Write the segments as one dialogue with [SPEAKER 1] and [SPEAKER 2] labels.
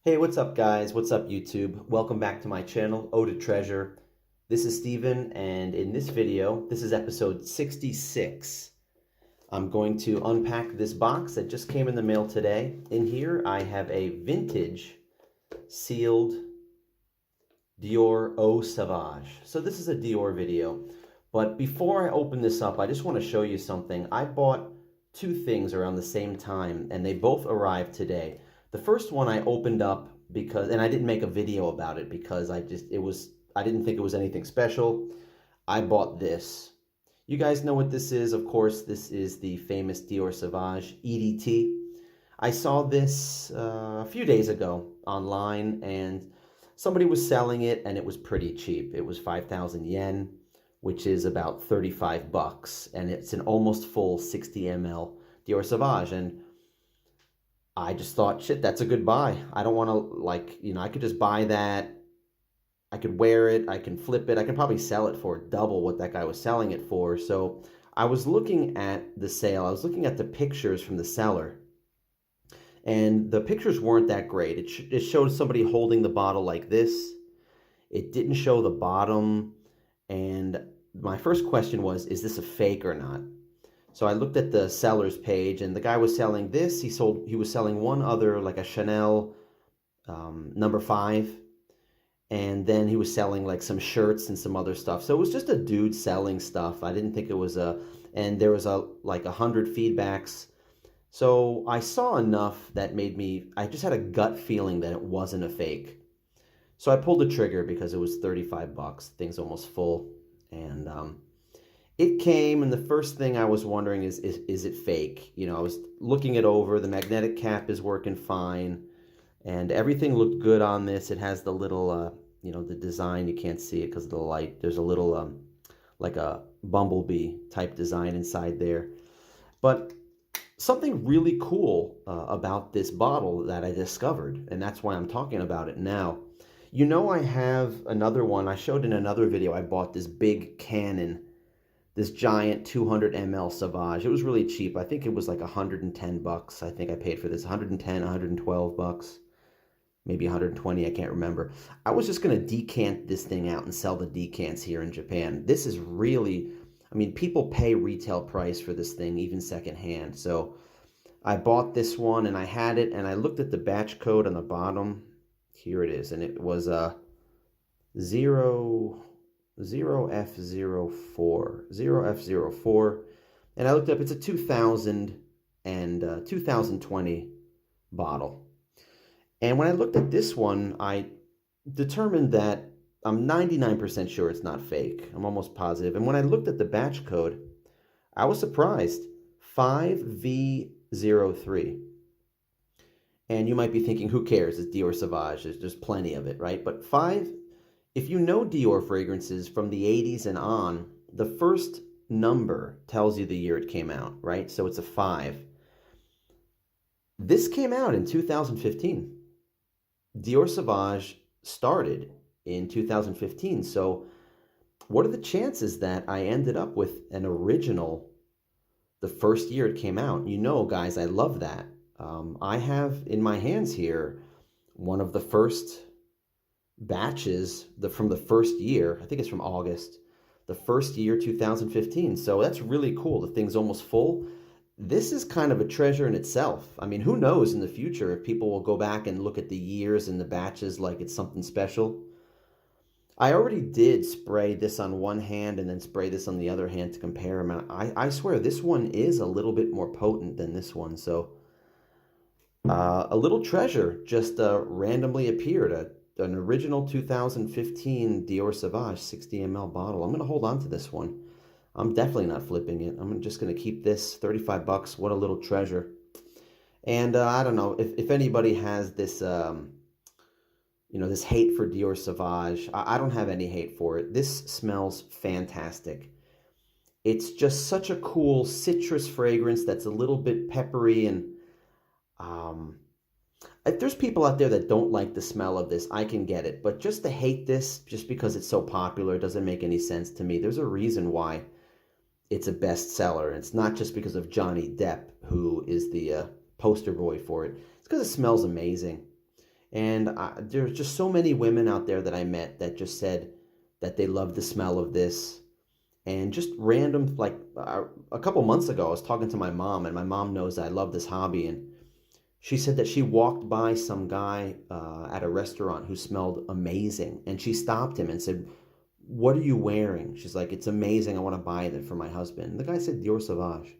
[SPEAKER 1] Hey, what's up guys? What's up YouTube? Welcome back to my channel, Eau de Treasure. This is Steven, and in this video, this is episode 66. I'm going to unpack this box that just came in the mail today. In here, I have a vintage sealed Dior Eau Sauvage. So this is a Dior video. But before I open this up, I just want to show you something. I bought two things around the same time, and they both arrived today. The first one I opened up because, and I didn't make a video about it because I didn't think it was anything special. I bought this. You guys know what this is. Of course, this is the famous Dior Sauvage EDT. I saw this a few days ago online, and somebody was selling it, and it was pretty cheap. It was 5,000 yen, which is about 35 bucks, and it's an almost full 60 ml Dior Sauvage. And I just thought, shit, that's a good buy. I don't want to, I could just buy that. I could wear it. I can flip it. I can probably sell it for double what that guy was selling it for. So I was looking at the sale. I was looking at the pictures from the seller. And the pictures weren't that great. It showed somebody holding the bottle like this. It didn't show the bottom. And my first question was, is this a fake or not? So I looked at the seller's page, and the guy was selling this. He was selling one other, like a Chanel number 5, and then he was selling like some shirts and some other stuff. So it was just a dude selling stuff. I didn't think it was and there was like 100 feedbacks. So I saw enough that made me, I just had a gut feeling that it wasn't a fake. So I pulled the trigger because it was 35 bucks. Thing's almost full, and it came, and the first thing I was wondering is it fake? You know, I was looking it over. The magnetic cap is working fine, and everything looked good on this. It has the little, the design. You can't see it because of the light. There's a little, like a bumblebee type design inside there. But something really cool about this bottle that I discovered, and that's why I'm talking about it now. You know, I have another one. I showed in another video. I bought this big Canon, this giant 200 ml Sauvage. It was really cheap. I think it was like 110 bucks. I think I paid for this 110, 112 bucks, maybe 120. I can't remember. I was just going to decant this thing out and sell the decants here in Japan. This is really, I mean, people pay retail price for this thing, even secondhand. So I bought this one, and I had it, and I looked at the batch code on the bottom. Here it is, and it was a 0F04, and I looked up, it's a 2000 and 2020 bottle. And when I looked at this one, I determined that I'm 99% sure it's not fake. I'm almost positive. And when I looked at the batch code, I was surprised. 5V03. And you might be thinking, who cares? It's Dior Sauvage. There's plenty of it, right? But if you know Dior fragrances from the 80s and on, the first number tells you the year it came out, right? So it's a 5. This came out in 2015. Dior Sauvage started in 2015. So what are the chances that I ended up with an original the first year it came out? You know, guys, I love that. I have in my hands here one of the first batches from the first year. I think it's from August, the first year, 2015. So that's really cool. The thing's almost full. This is kind of a treasure in itself. I mean, who knows in the future if people will go back and look at the years and the batches like it's something special. I already did spray this on one hand and then spray this on the other hand to compare them. I swear this one is a little bit more potent than this one. So a little treasure just randomly appeared. An original 2015 Dior Sauvage 60 ml bottle. I'm going to hold on to this one. I'm definitely not flipping it. I'm just going to keep this. 35 bucks. What a little treasure. And I don't know if anybody has this, this hate for Dior Sauvage. I don't have any hate for it. This smells fantastic. It's just such a cool citrus fragrance that's a little bit peppery, and if there's people out there that don't like the smell of this, I can get it. But just to hate this just because it's so popular doesn't make any sense to me. There's a reason why it's a bestseller. It's not just because of Johnny Depp, who is the poster boy for it. It's because it smells amazing. And there's just so many women out there that I met that just said that they love the smell of this. And just random, like a couple months ago, I was talking to my mom, and my mom knows that I love this hobby. And she said that she walked by some guy at a restaurant who smelled amazing. And she stopped him and said, "What are you wearing?" She's like, "It's amazing. I want to buy it for my husband." And the guy said, "Dior Sauvage."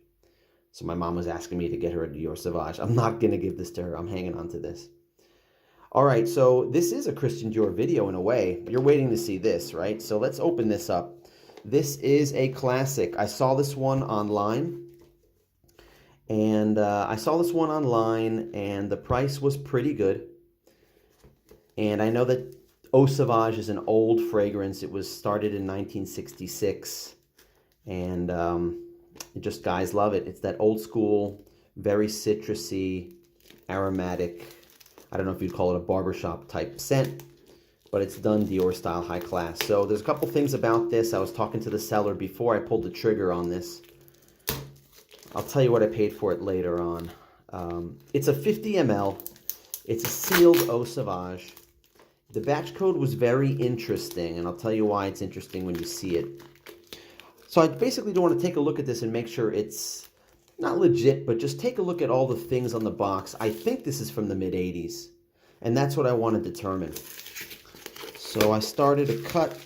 [SPEAKER 1] So my mom was asking me to get her a Dior Sauvage. I'm not going to give this to her. I'm hanging on to this. All right, so this is a Christian Dior video in a way. You're waiting to see this, right? So let's open this up. This is a classic. I saw this one online. And the price was pretty good. And I know that Eau Sauvage is an old fragrance. It was started in 1966. And just guys love it. It's that old school, very citrusy, aromatic, I don't know if you'd call it a barbershop type scent, but it's done Dior style, high class. So there's a couple things about this. I was talking to the seller before I pulled the trigger on this. I'll tell you what I paid for it later on. It's a 50 ml. It's a sealed Eau Sauvage. The batch code was very interesting, and I'll tell you why it's interesting when you see it. So I basically do want to take a look at this and make sure it's not legit, but just take a look at all the things on the box. I think this is from the mid-'80s, and that's what I want to determine. So I started a cut.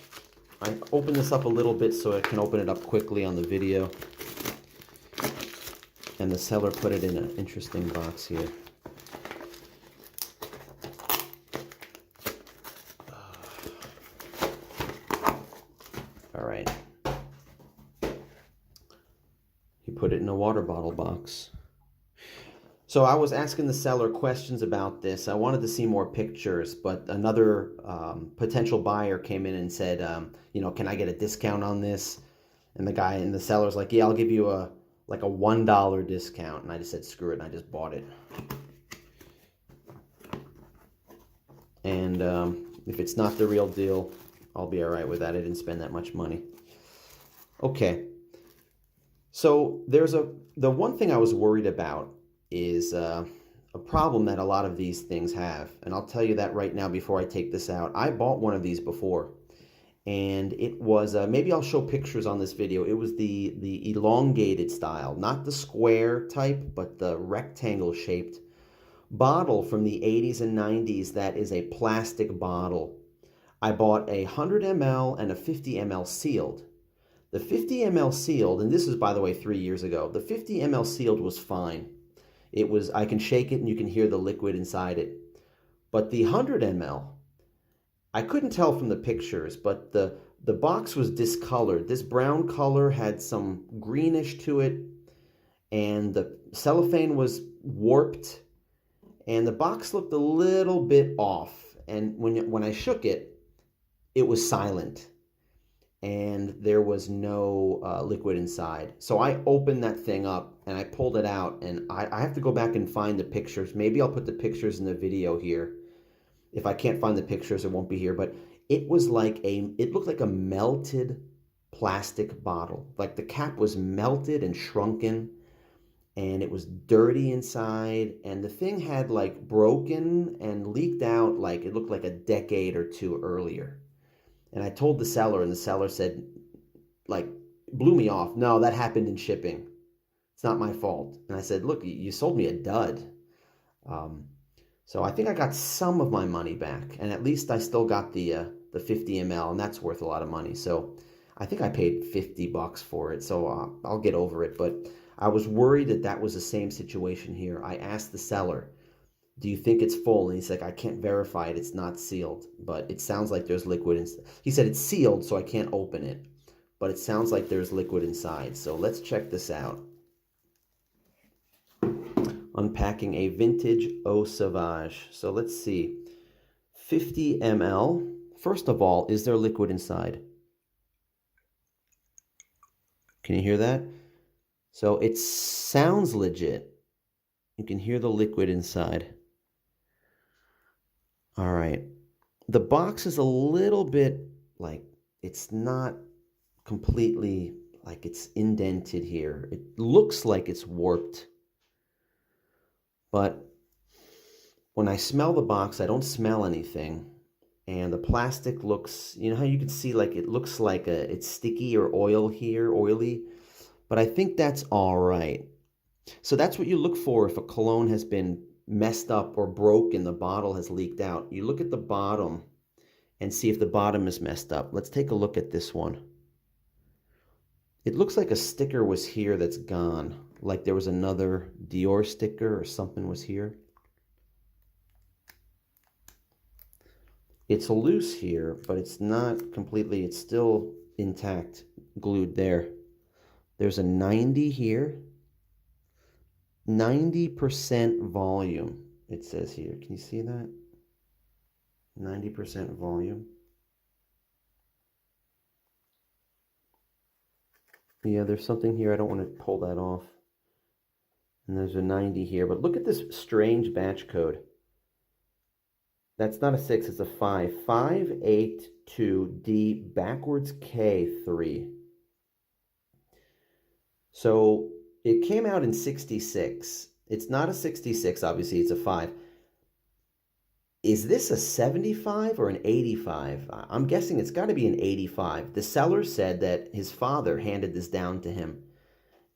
[SPEAKER 1] I opened this up a little bit so I can open it up quickly on the video. And the seller put it in an interesting box here. All right. He put it in a water bottle box. So I was asking the seller questions about this. I wanted to see more pictures, but another potential buyer came in and said, you know, can I get a discount on this? And the seller's like, yeah, I'll give you a $1 discount. And I just said, screw it, and I just bought it. And if it's not the real deal, I'll be all right with that. I didn't spend that much money. Okay. So the one thing I was worried about is a problem that a lot of these things have. And I'll tell you that right now before I take this out. I bought one of these before. And it was, maybe I'll show pictures on this video. It was the elongated style, not the square type, but the rectangle shaped bottle from the 80s and 90s that is a plastic bottle. I bought a 100 ml and a 50 ml sealed. The 50 ml sealed, and this is, by the way, 3 years ago, the 50 ml sealed was fine. It was, I can shake it and you can hear the liquid inside it. But the 100 ml, I couldn't tell from the pictures, but the box was discolored. This brown color had some greenish to it, and the cellophane was warped, and the box looked a little bit off. And when I shook it, it was silent, and there was no liquid inside. So I opened that thing up, and I pulled it out, and I have to go back and find the pictures. Maybe I'll put the pictures in the video here. If I can't find the pictures, it won't be here, but it was like it looked like a melted plastic bottle. Like the cap was melted and shrunken, and it was dirty inside, and the thing had like broken and leaked out like it looked like a decade or two earlier. And I told the seller, and the seller said, like, blew me off. No, that happened in shipping. It's not my fault. And I said, look, you sold me a dud. So I think I got some of my money back, and at least I still got the 50 ml, and that's worth a lot of money. So I think I paid $50 for it, so I'll get over it. But I was worried that that was the same situation here. I asked the seller, do you think it's full? And he's like, I can't verify it. It's not sealed, but it sounds like there's liquid inside. He said it's sealed, so I can't open it, but it sounds like there's liquid inside. So let's check this out. Unpacking a vintage Eau Sauvage. So let's see. 50 ml. First of all, is there liquid inside? Can you hear that? So it sounds legit. You can hear the liquid inside. All right. The box is a little bit like, it's not completely like it's indented here. It looks like it's warped. But when I smell the box, I don't smell anything. And the plastic looks, you know how you can see like it looks like it's sticky or oil here, oily, but I think that's all right. So that's what you look for if a cologne has been messed up or broken, the bottle has leaked out. You look at the bottom and see if the bottom is messed up. Let's take a look at this one. It looks like a sticker was here that's gone, like there was another Dior sticker or something was here. It's loose here, but it's not completely, it's still intact, glued there. There's a 90 here. 90% volume, it says here. Can you see that? 90% volume. Yeah, there's something here. I don't want to pull that off. And there's a 90 here. But look at this strange batch code. That's not a 6, it's a 5. 582D backwards K3. So it came out in 66. It's not a 66, obviously, it's a 5. Is this a 75 or an 85? I'm guessing it's got to be an 85. The seller said that his father handed this down to him,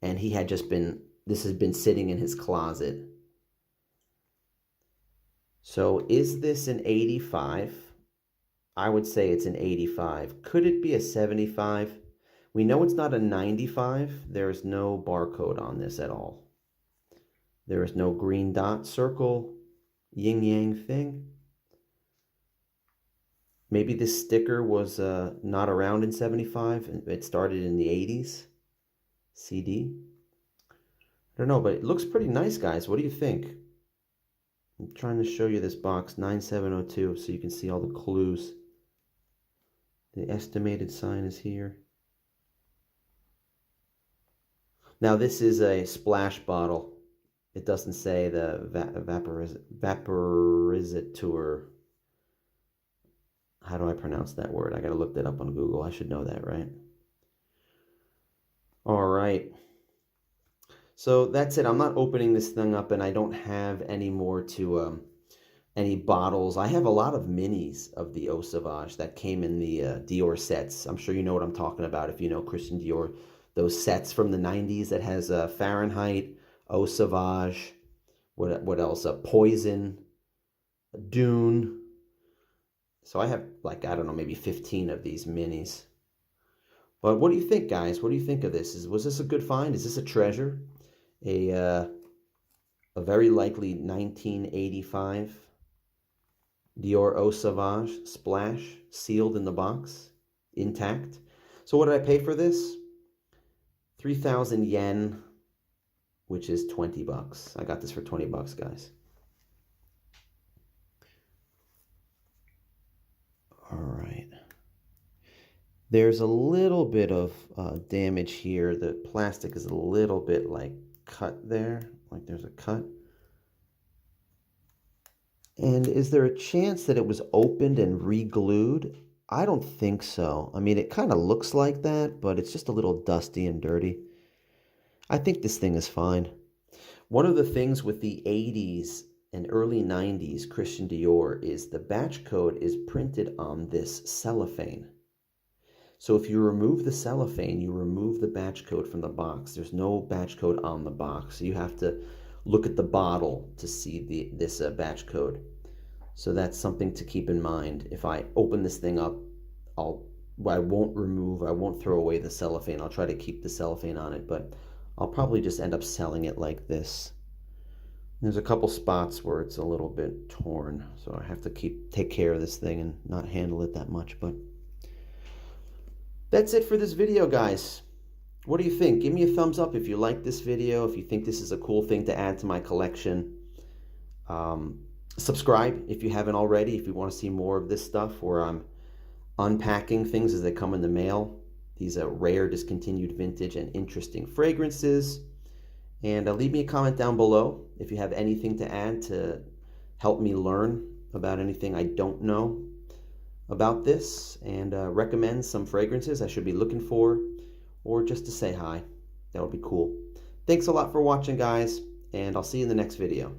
[SPEAKER 1] and he had just been, this has been sitting in his closet. So is this an 85? I would say it's an 85. Could it be a 75? We know it's not a 95. There's no barcode on this at all. There is no green dot, circle, yin-yang thing. Maybe this sticker was not around in 75. It started in the 80s. CD. I don't know, but it looks pretty nice, guys. What do you think? I'm trying to show you this box, 9702, so you can see all the clues. The estimated sign is here. Now this is a splash bottle. It doesn't say the vaporizateur. How do I pronounce that word? I gotta look that up on Google. I should know that, right? All right. So that's it. I'm not opening this thing up, and I don't have any more to any bottles. I have a lot of minis of the Dior Sauvage that came in the Dior sets. I'm sure you know what I'm talking about if you know Christian Dior. Those sets from the 90s that has Fahrenheit, Dior Sauvage, what else? Poison, Dune. So I have like, I don't know, maybe 15 of these minis. But what do you think, guys? What do you think of this? Was this a good find? Is this a treasure? A very likely 1985 Dior Sauvage splash, sealed in the box, intact. So what did I pay for this? 3,000 yen, which is 20 bucks. I got this for 20 bucks, guys. All right. There's a little bit of damage here. The plastic is a little bit like cut there, like there's a cut. And is there a chance that it was opened and re-glued? I don't think so. I mean, it kind of looks like that, but it's just a little dusty and dirty. I think this thing is fine. One of the things with the 80s and early 90s Christian Dior is the batch code is printed on this cellophane. So if you remove the cellophane, you remove the batch code from the box. There's no batch code on the box. So you have to look at the bottle to see this batch code. So that's something to keep in mind. If I open this thing up, I won't throw away the cellophane. I'll try to keep the cellophane on it, but I'll probably just end up selling it like this. There's a couple spots where it's a little bit torn, so I have to take care of this thing and not handle it that much, but that's it for this video, guys. What do you think? Give me a thumbs up if you like this video, if you think this is a cool thing to add to my collection. Subscribe if you haven't already, if you want to see more of this stuff where I'm unpacking things as they come in the mail. These are rare, discontinued, vintage, and interesting fragrances. And leave me a comment down below if you have anything to add to help me learn about anything I don't know about this, and recommend some fragrances I should be looking for, or just to say hi. That would be cool. Thanks a lot for watching, guys, and I'll see you in the next video.